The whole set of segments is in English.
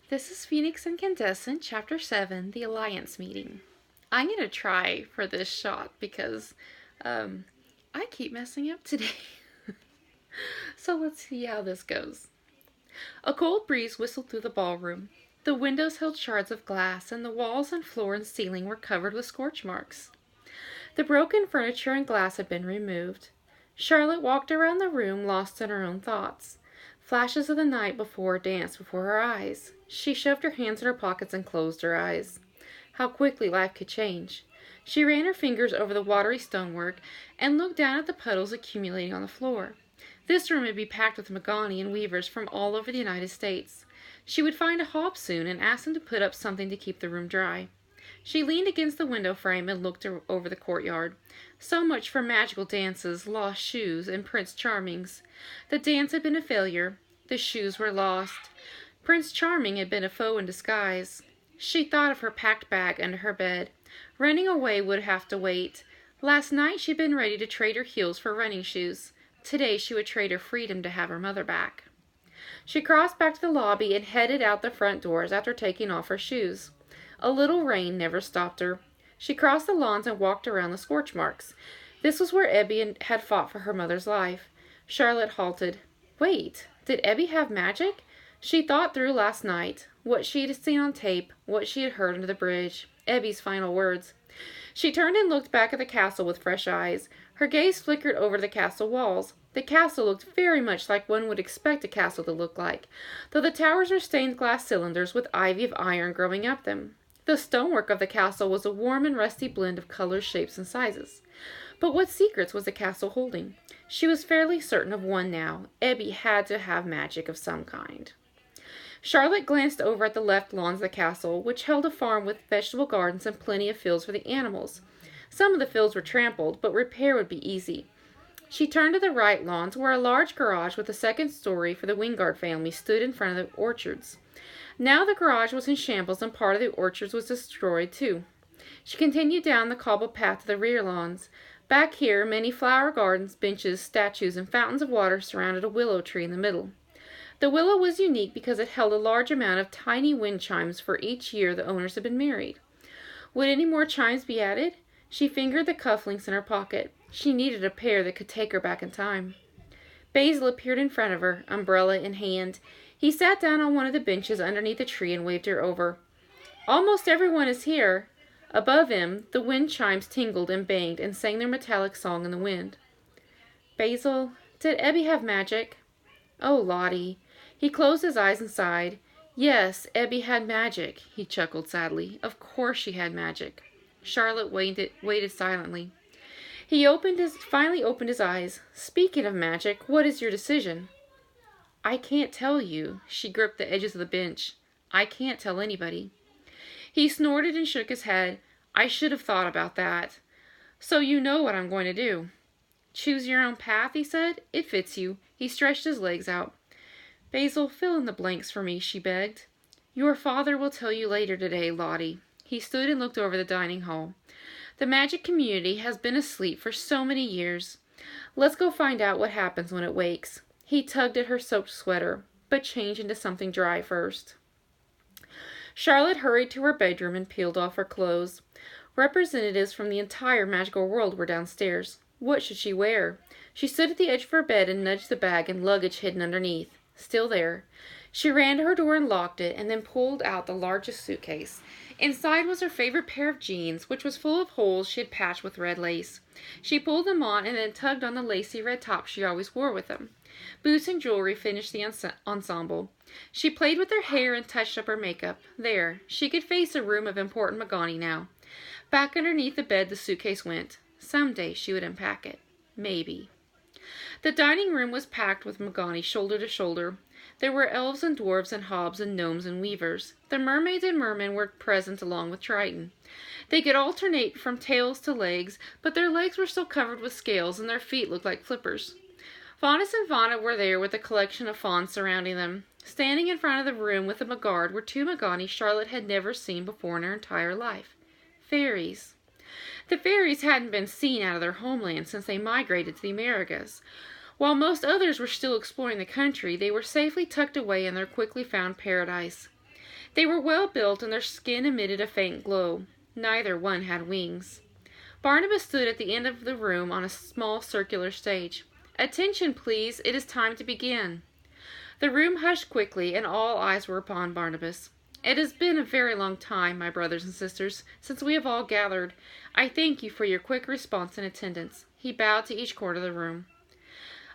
This is Phoenix Incandescent, Chapter 7, The Alliance Meeting. I'm going to try for this shot because I keep messing up today. So let's see how this goes. A cold breeze whistled through the ballroom. The windows held shards of glass, and the walls and floor and ceiling were covered with scorch marks. The broken furniture and glass had been removed. Charlotte walked around the room, lost in her own thoughts. Flashes of the night before danced before her eyes. She shoved her hands in her pockets and closed her eyes. How quickly life could change. She ran her fingers over the watery stonework and looked down at the puddles accumulating on the floor. This room would be packed with Magani and weavers from all over the United States. She would find a hob soon and ask them to put up something to keep the room dry. She leaned against the window frame and looked over the courtyard. So much for magical dances, lost shoes, and Prince Charming's. The dance had been a failure. The shoes were lost. Prince Charming had been a foe in disguise. She thought of her packed bag under her bed. Running away would have to wait. Last night she'd been ready to trade her heels for running shoes. Today she would trade her freedom to have her mother back. She crossed back to the lobby and headed out the front doors after taking off her shoes. A little rain never stopped her. She crossed the lawns and walked around the scorch marks. This was where Ebby had fought for her mother's life. Charlotte halted. Wait, did Ebby have magic? She thought through last night, what she had seen on tape, what she had heard under the bridge, Ebby's final words. She turned and looked back at the castle with fresh eyes. Her gaze flickered over the castle walls. The castle looked very much like one would expect a castle to look like, though the towers were stained glass cylinders with ivy of iron growing up them. The stonework of the castle was a warm and rusty blend of colors, shapes, and sizes. But what secrets was the castle holding? She was fairly certain of one now. Ebby had to have magic of some kind. Charlotte glanced over at the left lawns of the castle, which held a farm with vegetable gardens and plenty of fields for the animals. Some of the fields were trampled, but repair would be easy. She turned to the right lawns, where a large garage with a second story for the Wingard family stood in front of the orchards. Now the garage was in shambles and part of the orchards was destroyed too. She continued down the cobbled path to the rear lawns. Back here, many flower gardens, benches, statues, and fountains of water surrounded a willow tree in the middle. The willow was unique because it held a large amount of tiny wind chimes for each year the owners had been married. Would any more chimes be added? She fingered the cufflinks in her pocket. She needed a pair that could take her back in time. Basil appeared in front of her, umbrella in hand. He sat down on one of the benches underneath the tree and waved her over. Almost everyone is here. Above him, the wind chimes tingled and banged and sang their metallic song in the wind. Basil, did Ebby have magic? Oh, Lottie. He closed his eyes and sighed. Yes, Ebby had magic, he chuckled sadly. Of course she had magic. Charlotte waited silently. He finally opened his eyes. Speaking of magic, what is your decision? I can't tell you. She gripped the edges of the bench. I can't tell anybody. He snorted and shook his head. I should have thought about that. So you know what I'm going to do. Choose your own path, he said. It fits you. He stretched his legs out. Basil, fill in the blanks for me, she begged. Your father will tell you later today, Lottie. He stood and looked over the dining hall. The magic community has been asleep for so many years. Let's go find out what happens when it wakes. He tugged at her soaked sweater, but changed into something dry first. Charlotte hurried to her bedroom and peeled off her clothes. Representatives from the entire magical world were downstairs. What should she wear? She stood at the edge of her bed and nudged the bag and luggage hidden underneath. Still there. She ran to her door and locked it, and then pulled out the largest suitcase. Inside was her favorite pair of jeans, which was full of holes she had patched with red lace. She pulled them on and then tugged on the lacy red top she always wore with them. Boots and jewelry finished the ensemble. She played with her hair and touched up her makeup. There, she could face a room of important Magani now. Back underneath the bed the suitcase went. Someday she would unpack it. Maybe. The dining room was packed with Magani shoulder to shoulder. There were elves and dwarves and hobs and gnomes and weavers. The mermaids and mermen were present along with Triton. They could alternate from tails to legs, but their legs were still covered with scales and their feet looked like flippers. Faunus and Fauna were there with a collection of fawns surrounding them. Standing in front of the room with the Magard were two Magani Charlotte had never seen before in her entire life. Fairies. The fairies hadn't been seen out of their homeland since they migrated to the Americas. While most others were still exploring the country, they were safely tucked away in their quickly found paradise. They were well built and their skin emitted a faint glow. Neither one had wings. Barnabas stood at the end of the room on a small circular stage. "Attention, please. It is time to begin." The room hushed quickly, and all eyes were upon Barnabas. "It has been a very long time, my brothers and sisters, since we have all gathered. I thank you for your quick response and attendance." He bowed to each corner of the room.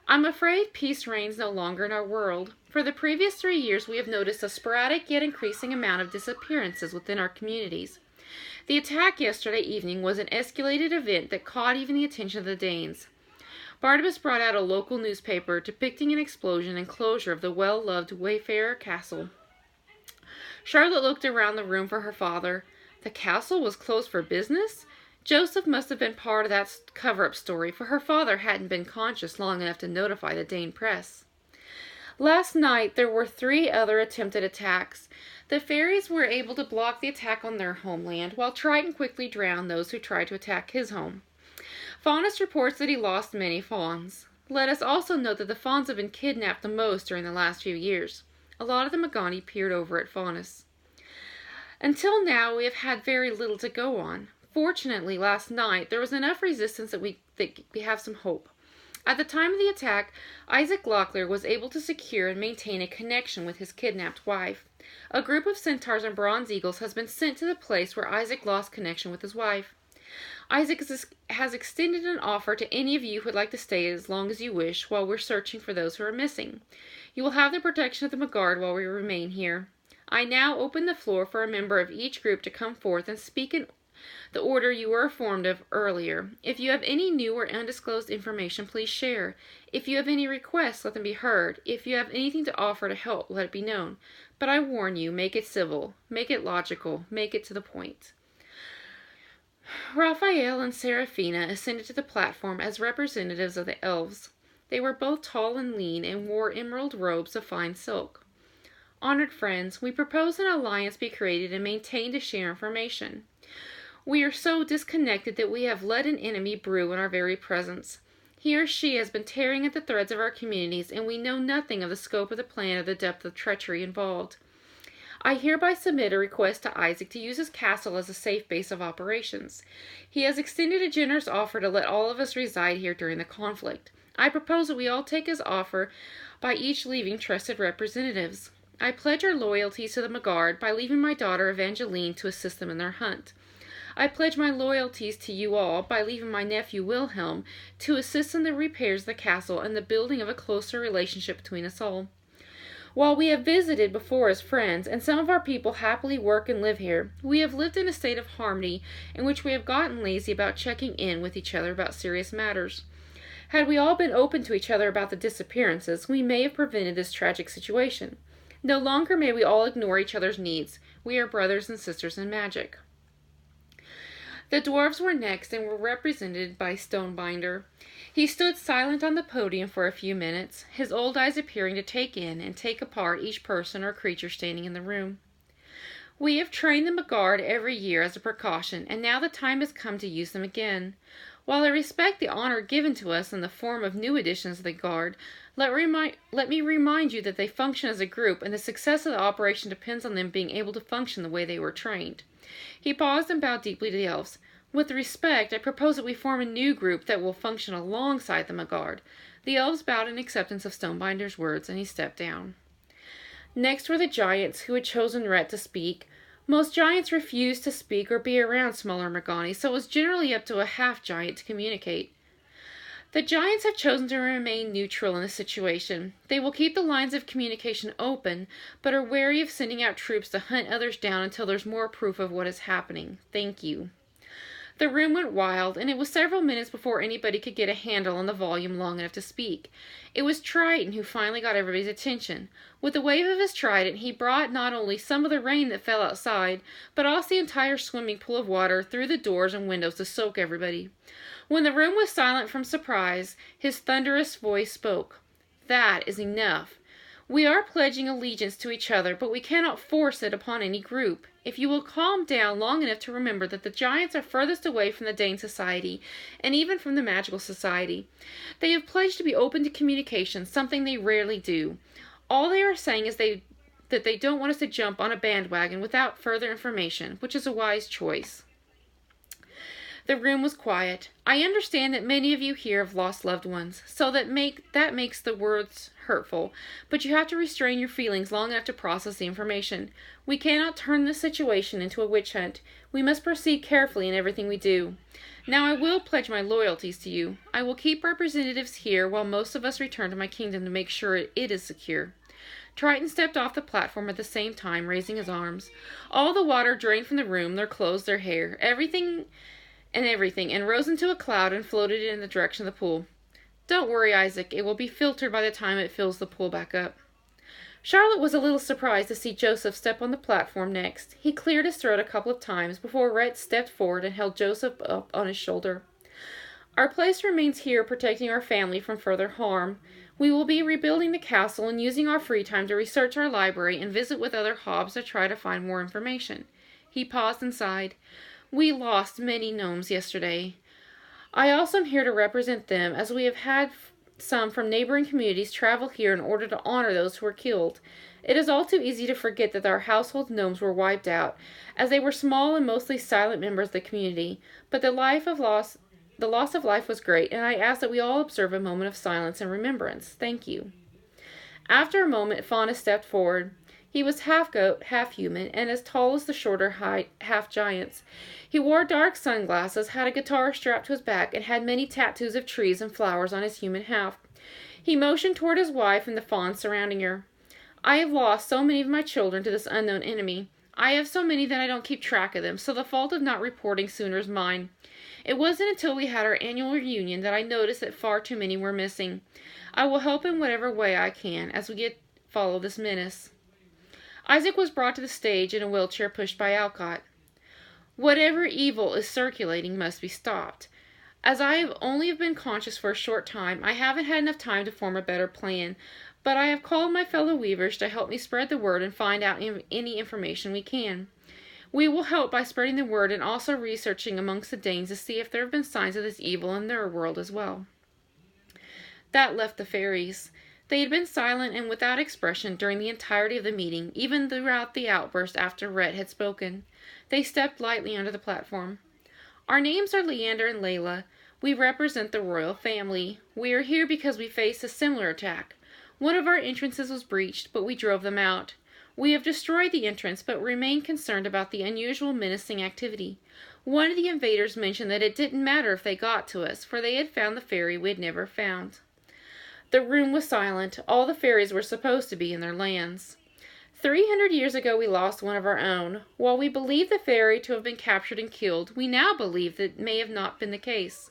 "I'm afraid peace reigns no longer in our world. For the previous 3 years we have noticed a sporadic yet increasing amount of disappearances within our communities. The attack yesterday evening was an escalated event that caught even the attention of the Danes." Barnabas brought out a local newspaper depicting an explosion and closure of the well-loved Wayfarer Castle. Charlotte looked around the room for her father. The castle was closed for business? Joseph must have been part of that cover-up story, for her father hadn't been conscious long enough to notify the Dane press. Last night there were 3 other attempted attacks. The fairies were able to block the attack on their homeland, while Triton quickly drowned those who tried to attack his home. Faunus reports that he lost many fawns. Let us also note that the fawns have been kidnapped the most during the last few years. A lot of the Magani peered over at Faunus. Until now we have had very little to go on. Fortunately, last night there was enough resistance that we have some hope. At the time of the attack, Isaac Locklear was able to secure and maintain a connection with his kidnapped wife. A group of centaurs and bronze eagles has been sent to the place where Isaac lost connection with his wife. Isaac has extended an offer to any of you who would like to stay as long as you wish while we're searching for those who are missing. You will have the protection of the Magard while we remain here. I now open the floor for a member of each group to come forth and speak in the order you were informed of earlier. If you have any new or undisclosed information, please share. If you have any requests, let them be heard. If you have anything to offer to help, let it be known. But I warn you, make it civil, make it logical, make it to the point." Raphael and Seraphina ascended to the platform as representatives of the elves. They were both tall and lean and wore emerald robes of fine silk. "Honored friends, we propose an alliance be created and maintained to share information. We are so disconnected that we have let an enemy brew in our very presence. He or she has been tearing at the threads of our communities, and we know nothing of the scope of the plan or the depth of treachery involved. I hereby submit a request to Isaac to use his castle as a safe base of operations. He has extended a generous offer to let all of us reside here during the conflict. I propose that we all take his offer by each leaving trusted representatives. I pledge our loyalties to the Magard by leaving my daughter Evangeline to assist them in their hunt. I pledge my loyalties to you all by leaving my nephew Wilhelm to assist in the repairs of the castle and the building of a closer relationship between us all. While we have visited before as friends, and some of our people happily work and live here, we have lived in a state of harmony in which we have gotten lazy about checking in with each other about serious matters. Had we all been open to each other about the disappearances, we may have prevented this tragic situation. No longer may we all ignore each other's needs. We are brothers and sisters in magic." The dwarves were next and were represented by Stonebinder. He stood silent on the podium for a few minutes, his old eyes appearing to take in and take apart each person or creature standing in the room. "We have trained the Magard every year as a precaution, and now the time has come to use them again. While I respect the honor given to us in the form of new additions to the Guard, let me remind you that they function as a group, and the success of the operation depends on them being able to function the way they were trained." He paused and bowed deeply to the elves. "With respect, I propose that we form a new group that will function alongside the Magard." The elves bowed in acceptance of Stonebinder's words, and he stepped down. Next were the giants who had chosen Rhett to speak. Most giants refused to speak or be around smaller Magani, so it was generally up to a half-giant to communicate. "The giants have chosen to remain neutral in this situation. They will keep the lines of communication open, but are wary of sending out troops to hunt others down until there's more proof of what is happening. Thank you." The room went wild, and it was several minutes before anybody could get a handle on the volume long enough to speak. It was Triton who finally got everybody's attention. With a wave of his trident, he brought not only some of the rain that fell outside, but also the entire swimming pool of water through the doors and windows to soak everybody. When the room was silent from surprise, his thunderous voice spoke. "That is enough. We are pledging allegiance to each other, but we cannot force it upon any group. If you will calm down long enough to remember that the giants are furthest away from the Dane Society, and even from the Magical Society. They have pledged to be open to communication, something they rarely do. All they are saying is that that they don't want us to jump on a bandwagon without further information, which is a wise choice. The room was quiet. I understand that many of you here have lost loved ones, so that makes the words hurtful, but you have to restrain your feelings long enough to process the information. We cannot turn this situation into a witch hunt. We must proceed carefully in everything we do. Now I will pledge my loyalties to you. I will keep representatives here while most of us return to my kingdom to make sure it is secure. Triton stepped off the platform at the same time, raising his arms. All the water drained from the room, their clothes, their hair, everything, and rose into a cloud and floated in the direction of the pool. Don't worry, Isaac. It will be filtered by the time it fills the pool back up. Charlotte was a little surprised to see Joseph step on the platform next. He cleared his throat a couple of times before Rhett stepped forward and held Joseph up on his shoulder. Our place remains here, protecting our family from further harm. We will be rebuilding the castle and using our free time to research our library and visit with other hobbs to try to find more information. He paused and sighed. We lost many gnomes yesterday. I also am here to represent them, as we have had some from neighboring communities travel here in order to honor those who were killed. It is all too easy to forget that our household gnomes were wiped out, as they were small and mostly silent members of the community, but the loss of life was great, and I ask that we all observe a moment of silence and remembrance. Thank you. After a moment, Fauna stepped forward. He was half goat, half human, and as tall as the shorter half giants. He wore dark sunglasses, had a guitar strapped to his back, and had many tattoos of trees and flowers on his human half. He motioned toward his wife and the fawns surrounding her. I have lost so many of my children to this unknown enemy. I have so many that I don't keep track of them, so the fault of not reporting sooner is mine. It wasn't until we had our annual reunion that I noticed that far too many were missing. I will help in whatever way I can as we follow this menace. Isaac was brought to the stage in a wheelchair pushed by Alcott. Whatever evil is circulating must be stopped. As I have only been conscious for a short time, I haven't had enough time to form a better plan, but I have called my fellow weavers to help me spread the word and find out any information we can. We will help by spreading the word and also researching amongst the Danes to see if there have been signs of this evil in their world as well. That left the fairies. They had been silent and without expression during the entirety of the meeting, even throughout the outburst after Rhett had spoken. They stepped lightly onto the platform. Our names are Leander and Layla. We represent the royal family. We are here because we faced a similar attack. One of our entrances was breached, but we drove them out. We have destroyed the entrance, but remain concerned about the unusual menacing activity. One of the invaders mentioned that it didn't matter if they got to us, for they had found the fairy we had never found. The room was silent. All the fairies were supposed to be in their lands. 300 years ago we lost one of our own. While we believe the fairy to have been captured and killed, we now believe that may have not been the case.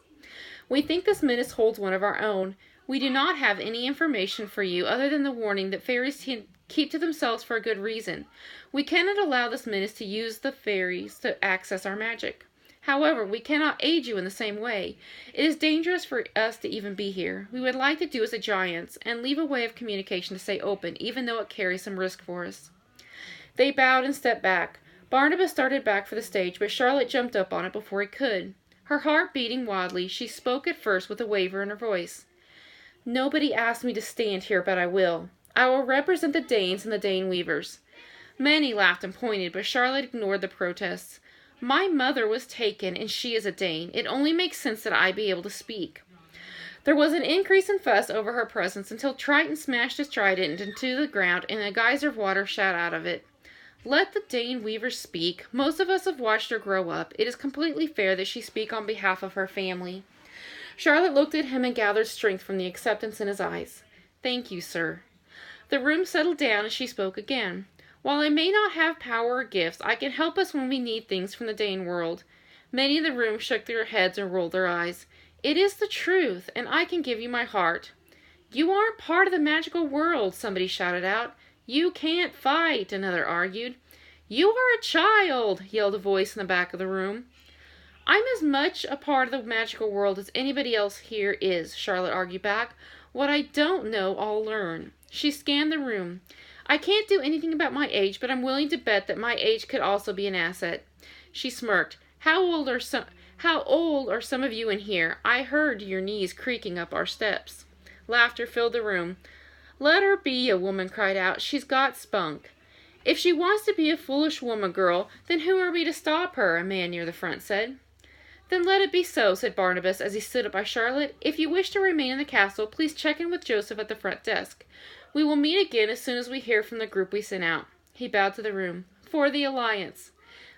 We think this menace holds one of our own. We do not have any information for you other than the warning that fairies keep to themselves for a good reason. We cannot allow this menace to use the fairies to access our magic. However, we cannot aid you in the same way. It is dangerous for us to even be here. We would like to do as the giants and leave a way of communication to stay open, even though it carries some risk for us. They bowed and stepped back. Barnabas started back for the stage, but Charlotte jumped up on it before he could. Her heart beating wildly, she spoke at first with a waver in her voice. Nobody asked me to stand here, but I will. I will represent the Danes and the Dane weavers. Many laughed and pointed, but Charlotte ignored the protests. My mother was taken, and she is a Dane. It only makes sense that I be able to speak. There was an increase in fuss over her presence until Triton smashed his trident into the ground and a geyser of water shot out of it. Let the Dane weaver speak. Most of us have watched her grow up. It is completely fair that she speak on behalf of her family. Charlotte looked at him and gathered strength from the acceptance in his eyes. Thank you, sir. The room settled down as she spoke again. While I may not have power or gifts, I can help us when we need things from the Dane world. Many in the room shook their heads and rolled their eyes. It is the truth, and I can give you my heart. You aren't part of the magical world, somebody shouted out. You can't fight, another argued. You are a child, yelled a voice in the back of the room. I'm as much a part of the magical world as anybody else here is, Charlotte argued back. What I don't know, I'll learn. She scanned the room. I can't do anything about my age, but I'm willing to bet that my age could also be an asset. She smirked. How old are some of you in here? I heard your knees creaking up our steps. Laughter filled the room. Let her be, a woman cried out. She's got spunk. "If she wants to be a foolish woman, girl, then who are we to stop her?" a man near the front said. "Then let it be so," said Barnabas as he stood up by Charlotte. "If you wish to remain in the castle, please check in with Joseph at the front desk. We will meet again as soon as we hear from the group we sent out." He bowed to the room. "For the Alliance."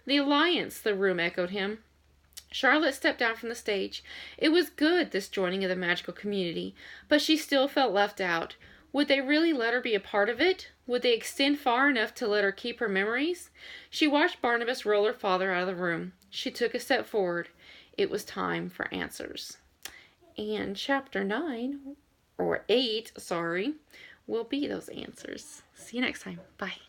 "The Alliance," the room echoed him. Charlotte stepped down from the stage. It was good, this joining of the magical community, but she still felt left out. Would they really let her be a part of it? Would they extend far enough to let her keep her memories? She watched Barnabas roll her father out of the room. She took a step forward. It was time for answers. And chapter 9, or 8, sorry, will be those answers. See you next time. Bye.